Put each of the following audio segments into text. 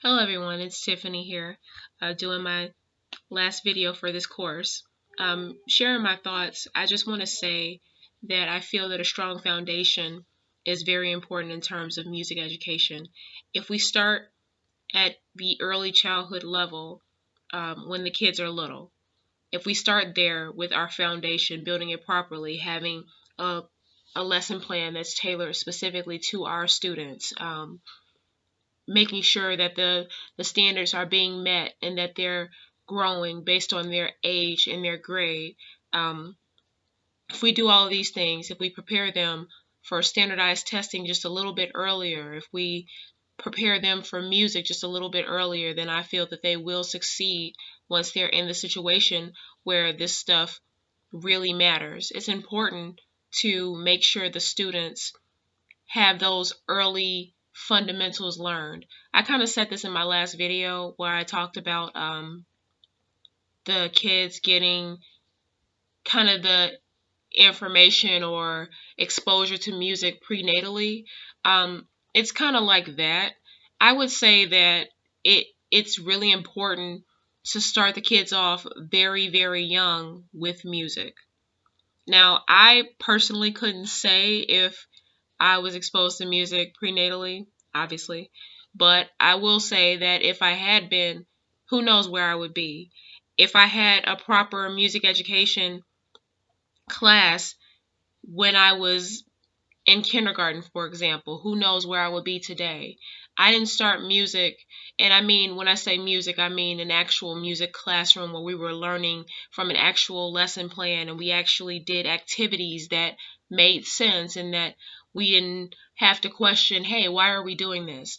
Hello everyone, it's Tiffany here, doing my last video for this course. Sharing my thoughts, I just want to say that I feel that a strong foundation is very important in terms of music education. If we start at the early childhood level, when the kids are little, if we start there with our foundation, building it properly, having a, a lesson plan that's tailored specifically to our students, making sure that the standards are being met and that they're growing based on their age and their grade. Um, if we do all of these things, if we prepare them for standardized testing just a little bit earlier, if we prepare them for music just a little bit earlier, then I feel that they will succeed once they're in the situation where this stuff really matters. It's important to make sure the students have those early fundamentals learned. I kind of said this in my last video where I talked about the kids getting kind of the information or exposure to music prenatally. It's kind of like that. I would say that it's really important to start the kids off very, very young with music. Now, I personally couldn't say if I was exposed to music prenatally, obviously, but I will say that if I had been, who knows where I would be. If I had a proper music education class when I was in kindergarten, for example, who knows where I would be today. I didn't start music, and I mean, when I say music, I mean an actual music classroom where we were learning from an actual lesson plan and we actually did activities that made sense and that we didn't have to question, hey, why are we doing this?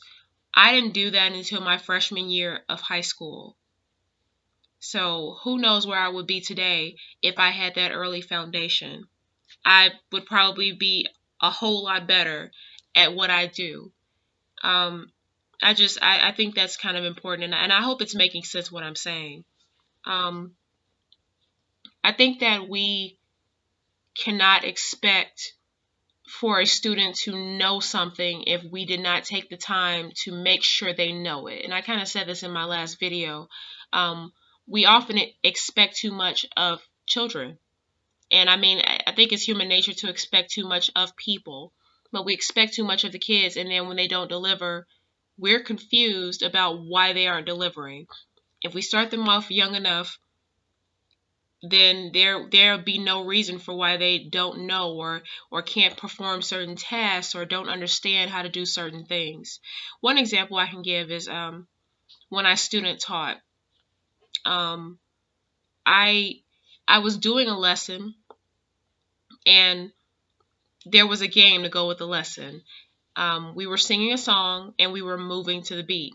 I didn't do that until my freshman year of high school. So who knows where I would be today if I had that early foundation. I would probably be a whole lot better at what I do. Um, I think that's kind of important, and I hope it's making sense what I'm saying. Um, I think that we cannot expect for a student to know something if we did not take the time to make sure they know it. And I kind of said this in my last video. Um, we often expect too much of children. And I mean, I think it's human nature to expect too much of people, but we expect too much of the kids, and then when they don't deliver, we're confused about why they aren't delivering. If we start them off young enough, then there'll be no reason for why they don't know or can't perform certain tasks or don't understand how to do certain things. One example I can give is when I student taught. Um, I I was doing a lesson and there was a game to go with the lesson. We were singing a song and we were moving to the beat.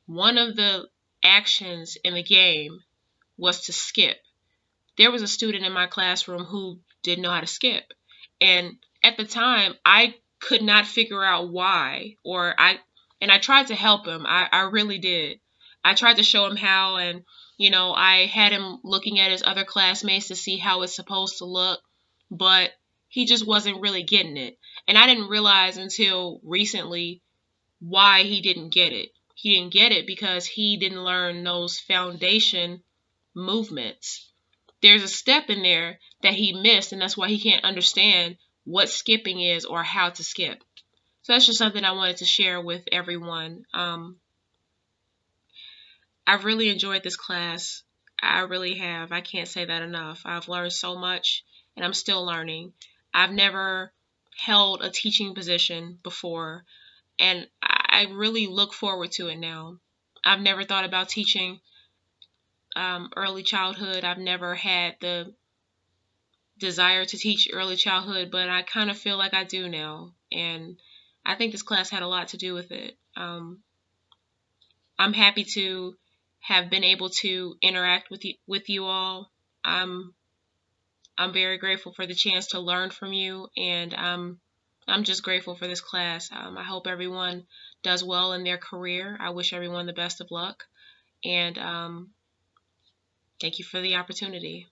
One of the actions in the game was to skip. There was a student in my classroom who didn't know how to skip. And at the time, I could not figure out why, and I tried to help him. I really did. I tried to show him how, and, I had him looking at his other classmates to see how it's supposed to look, but he just wasn't really getting it. And I didn't realize until recently why he didn't get it. He didn't get it because he didn't learn those foundation movements. There's a step in there that he missed, and that's why he can't understand what skipping is or how to skip. So that's just something I wanted to share with everyone. I've really enjoyed this class. I really have. I can't say that enough. I've learned so much, and I'm still learning. I've never held a teaching position before, and I really look forward to it now. I've never thought about teaching early childhood. I've never had the desire to teach early childhood, but I kind of feel like I do now. And I think this class had a lot to do with it. I'm happy to have been able to interact with you all. I'm I'm very grateful for the chance to learn from you, and I'm just grateful for this class. I hope everyone does well in their career. I wish everyone the best of luck, and thank you for the opportunity.